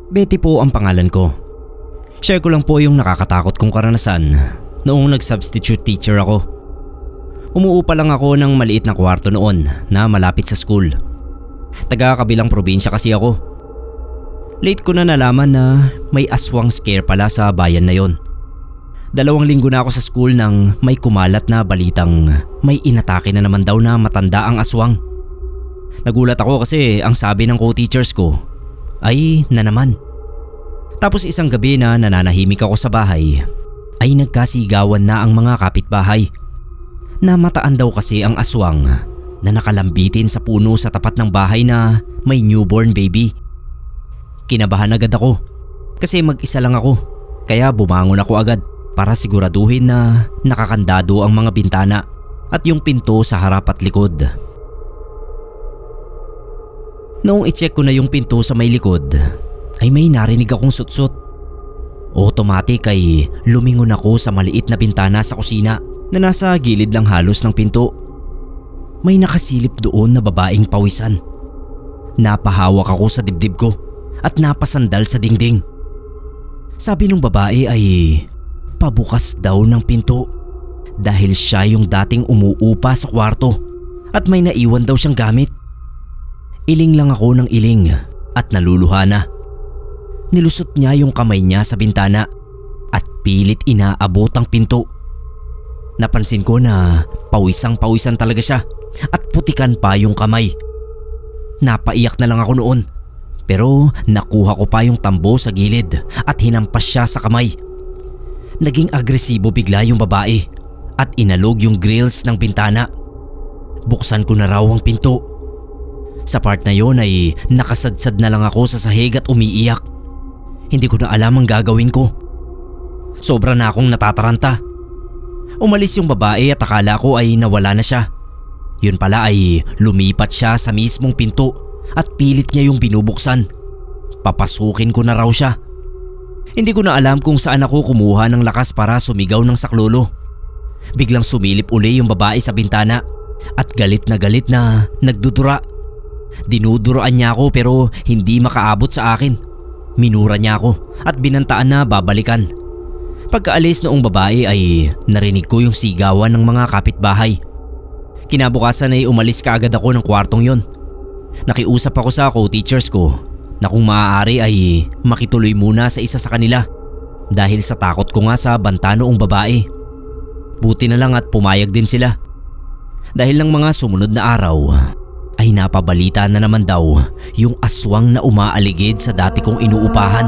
Betty po ang pangalan ko. Share ko lang po yung nakakatakot kong karanasan noong nag-substitute teacher ako. Umuupa lang ako ng maliit na kwarto noon na malapit sa school. Taga-kabilang probinsya kasi ako. Late ko na nalaman na may aswang scare pala sa bayan na yon. 2 linggo na ako sa school nang may kumalat na balitang may inatake na naman daw na matanda ang aswang. Nagulat ako kasi ang sabi ng co-teachers ko ay na naman. Tapos isang gabi na nananahimik ako sa bahay ay nagkasigawan na ang mga kapitbahay. Namataan daw kasi ang aswang na nakalambitin sa puno sa tapat ng bahay na may newborn baby. Kinabahan agad ako kasi mag-isa lang ako, kaya bumangon ako agad para siguraduhin na nakakandado ang mga bintana at yung pinto sa harap at likod. Noong i-check ko na yung pinto sa may likod ay may narinig akong sutsut. Automatic ay lumingon ako sa maliit na bintana sa kusina na nasa gilid lang halos ng pinto. May nakasilip doon na babaeng pawisan. Napahawak ako sa dibdib ko at napasandal sa dingding. Sabi ng babae ay pabukas daw ng pinto dahil siya yung dating umuupa sa kwarto at may naiwan daw siyang gamit. Iling lang ako ng iling at naluluha na. Nilusot niya yung kamay niya sa bintana at pilit inaabot ang pinto. Napansin ko na pawisang-pawisan talaga siya at putikan pa yung kamay. Napaiyak na lang ako noon pero nakuha ko pa yung tambo sa gilid at hinampas siya sa kamay. Naging agresibo bigla yung babae at inalog yung grills ng bintana. Buksan ko na raw ang pinto. Sa part na yon ay nakasadsad na lang ako sa sahig at umiiyak. Hindi ko na alam ang gagawin ko. Sobra na akong natataranta. Umalis yung babae at akala ko ay nawala na siya. Yun pala ay lumipat siya sa mismong pinto at pilit niya yung binubuksan. Papasukin ko na raw siya. Hindi ko na alam kung saan ako kumuha ng lakas para sumigaw ng saklolo. Biglang sumilip uli yung babae sa bintana at galit na nagdudura. Dinuduraan niya ako pero hindi makaabot sa akin. Minura niya ako at binantaan na babalikan. Pagkaalis noong babae ay narinig ko yung sigawan ng mga kapitbahay. Kinabukasan ay umalis kaagad ako ng kwartong yon. Nakiusap ako sa co-teachers ko na kung maaari ay makituloy muna sa isa sa kanila dahil sa takot ko nga sa banta noong babae. Buti na lang at pumayag din sila. Dahil ng mga sumunod na araw ay napabalita na naman daw yung aswang na umaaligid sa dati kong inuupahan.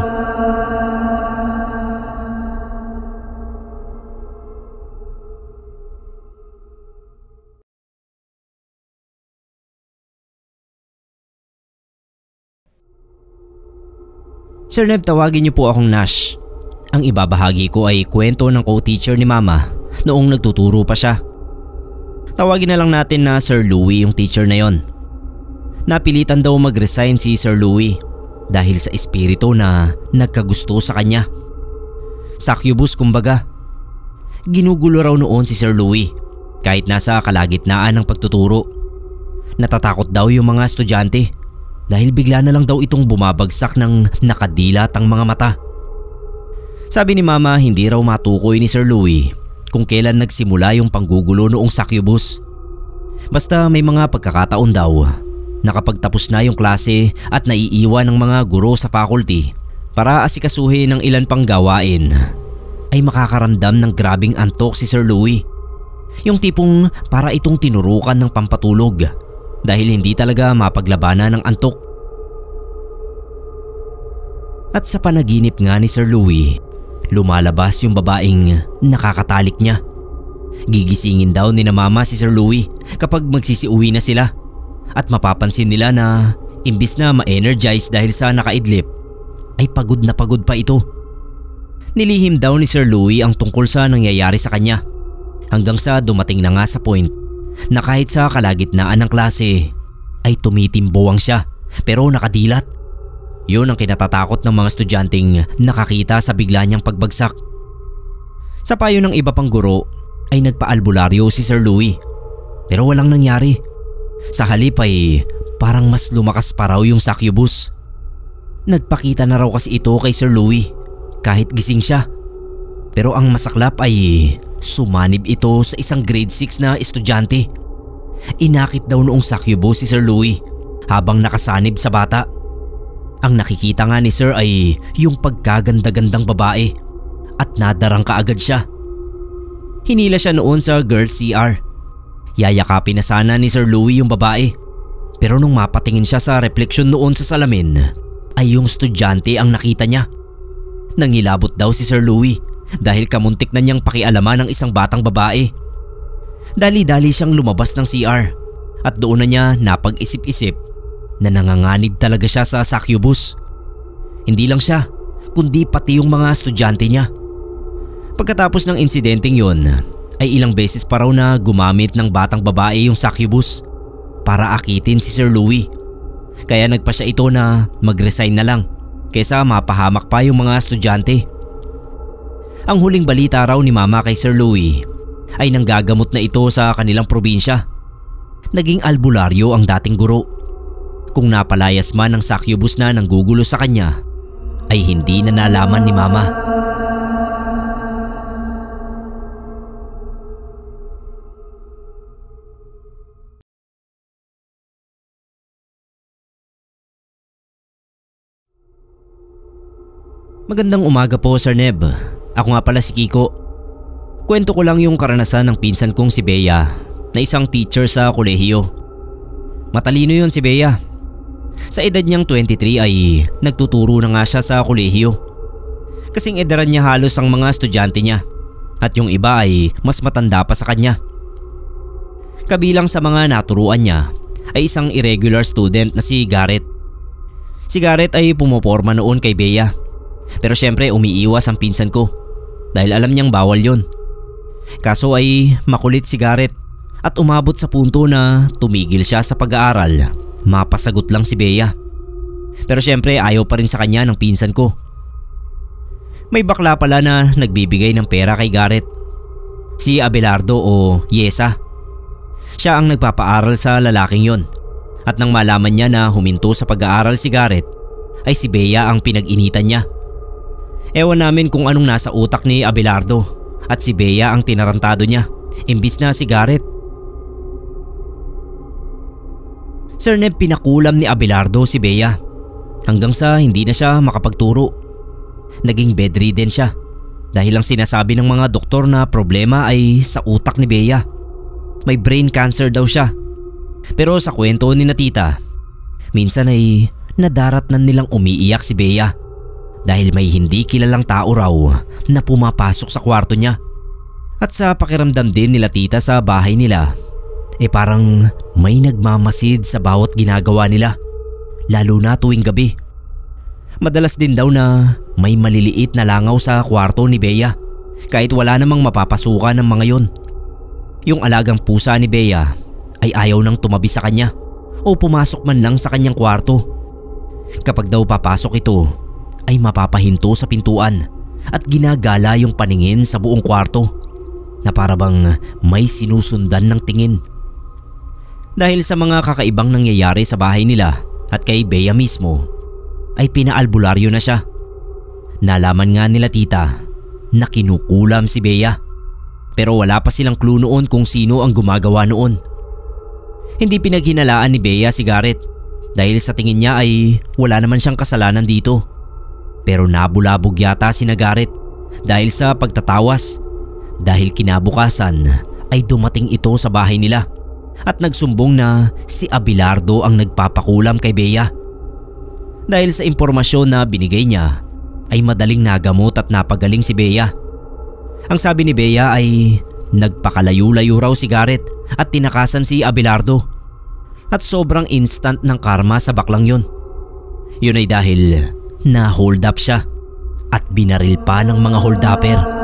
Sir Neb, tawagin niyo po akong Nash. Ang ibabahagi ko ay kwento ng co-teacher ni Mama noong nagtuturo pa siya. Tawagin na lang natin na Sir Louie yung teacher na yon. Napilitan daw mag-resign si Sir Louie dahil sa espiritu na nagkagusto sa kanya. Succubus kumbaga. Ginugulo raw noon si Sir Louie kahit nasa kalagitnaan ng pagtuturo. Natatakot daw yung mga estudyante dahil bigla na lang daw itong bumabagsak ng nakadilat ang mga mata. Sabi ni Mama hindi raw matukoy ni Sir Louie kung kailan nagsimula yung panggugulo noong succubus. Basta may mga pagkakataon daw na kapag tapos na yung klase at naiiwan ng mga guro sa faculty para asikasuhin ng ilan pang gawain, ay makakaramdam ng grabing antok si Sir Louie. Yung tipong para itong tinurukan ng pampatulog dahil hindi talaga mapaglabanan ng antok. At sa panaginip nga ni Sir Louie, lumalabas yung babaeng nakakatalik niya. Gigisingin daw ni na Mama si Sir Louie kapag magsisiuwi na sila at mapapansin nila na imbis na ma-energize dahil sa nakaidlip ay pagod na pagod pa ito. Nilihim daw ni Sir Louie ang tungkol sa nangyayari sa kanya hanggang sa dumating na nga sa point na kahit sa kalagitnaan ng klase ay tumitimbawang siya pero nakadilat. Yun ang kinatatakot ng mga estudyanteng nakakita sa bigla niyang pagbagsak. Sa payo ng iba pang guro ay nagpaalbularyo si Sir Louie pero walang nangyari. Sa halip ay parang mas lumakas pa raw yung succubus. Nagpakita na raw kasi ito kay Sir Louie kahit gising siya. Pero ang masaklap ay sumanib ito sa isang grade 6 na estudyante. Inakit daw noong succubus si Sir Louie habang nakasanib sa bata. Ang nakikita nga ni Sir ay yung pagkaganda-gandang babae at nadarang kaagad siya. Hinila siya noon sa girls CR. Yayakapin na sana ni Sir Louie yung babae. Pero nung mapatingin siya sa refleksyon noon sa salamin ay yung estudyante ang nakita niya. Nangilabot daw si Sir Louie dahil kamuntik na niyang pakialaman ng isang batang babae. Dali-dali siyang lumabas ng CR at doon na niya napag-isip-isip na nanganganib talaga siya sa succubus. Hindi lang siya, kundi pati yung mga estudyante niya. Pagkatapos ng insidenteng yun, ay ilang beses pa raw na gumamit ng batang babae yung succubus para akitin si Sir Louie. Kaya nagpa siya ito na mag-resign na lang kaysa mapahamak pa yung mga estudyante. Ang huling balita raw ni Mama kay Sir Louie ay nanggagamot na ito sa kanilang probinsya. Naging albularyo ang dating guro. Kung napalayas man ng succubus na nanggugulo sa kanya, ay hindi na nalaman ni Mama. Magandang umaga po, Sir Neb. Ako nga pala si Kiko. Kwento ko lang yung karanasan ng pinsan kong si Bea na isang teacher sa kolehiyo. Matalino yun si Bea. Sa edad niyang 23 ay nagtuturo na nga siya sa kolehiyo. Kasing edaran niya halos ang mga estudyante niya at yung iba ay mas matanda pa sa kanya. Kabilang sa mga naturuan niya ay isang irregular student na si Garrett. Si Garrett ay pumoporma noon kay Bea. Pero syempre umiiwas ang pinsan ko dahil alam niyang bawal yon. Kaso ay makulit si Garrett at umabot sa punto na tumigil siya sa pag-aaral. Mapasagot lang si Bea. Pero syempre ayaw pa rin sa kanya ng pinsan ko. May bakla pala na nagbibigay ng pera kay Garrett. Si Abelardo o Yesa. Siya ang nagpapaaral sa lalaking yon. At nang malaman niya na huminto sa pag-aaral si Garrett, ay si Bea ang pinag-initan niya. Ewan namin kung anong nasa utak ni Abelardo at si Bea ang tinarantado niya imbis na si Garrett. Sir Neb, pinakulam ni Abelardo si Bea hanggang sa hindi na siya makapagturo. Naging bedridden siya dahil ang sinasabi ng mga doktor na problema ay sa utak ni Bea. May brain cancer daw siya. Pero sa kwento ni na tita, minsan ay nadaratnan nilang umiiyak si Bea dahil may hindi kilalang tao raw na pumapasok sa kwarto niya. At sa pakiramdam din nila tita sa bahay nila, parang may nagmamasid sa bawat ginagawa nila, lalo na tuwing gabi. Madalas din daw na may maliliit na langaw sa kwarto ni Bea kahit wala namang mapapasukan ng mga yon. Yung alagang pusa ni Bea ay ayaw nang tumabi sa kanya o pumasok man lang sa kanyang kwarto. Kapag daw papasok ito ay mapapahinto sa pintuan at ginagala yung paningin sa buong kwarto na parabang may sinusundan ng tingin. Dahil sa mga kakaibang nangyayari sa bahay nila at kay Bea mismo, ay pinaalbularyo na siya. Nalaman nga nila tita na kinukulam si Bea, pero wala pa silang clue noon kung sino ang gumagawa noon. Hindi pinaghinalaan ni Bea si Garrett dahil sa tingin niya ay wala naman siyang kasalanan dito. Pero nabulabog yata si Garrett dahil sa pagtatawas, dahil kinabukasan ay dumating ito sa bahay nila at nagsumbong na si Abelardo ang nagpapakulam kay Bea. Dahil sa impormasyon na binigay niya ay madaling nagamot at napagaling si Bea. Ang sabi ni Bea ay nagpakalayo-layo raw si Garrett at tinakasan si Abelardo. At sobrang instant ng karma sa baklang yun. Yun ay dahil na hold up siya at binaril pa ng mga hold upper.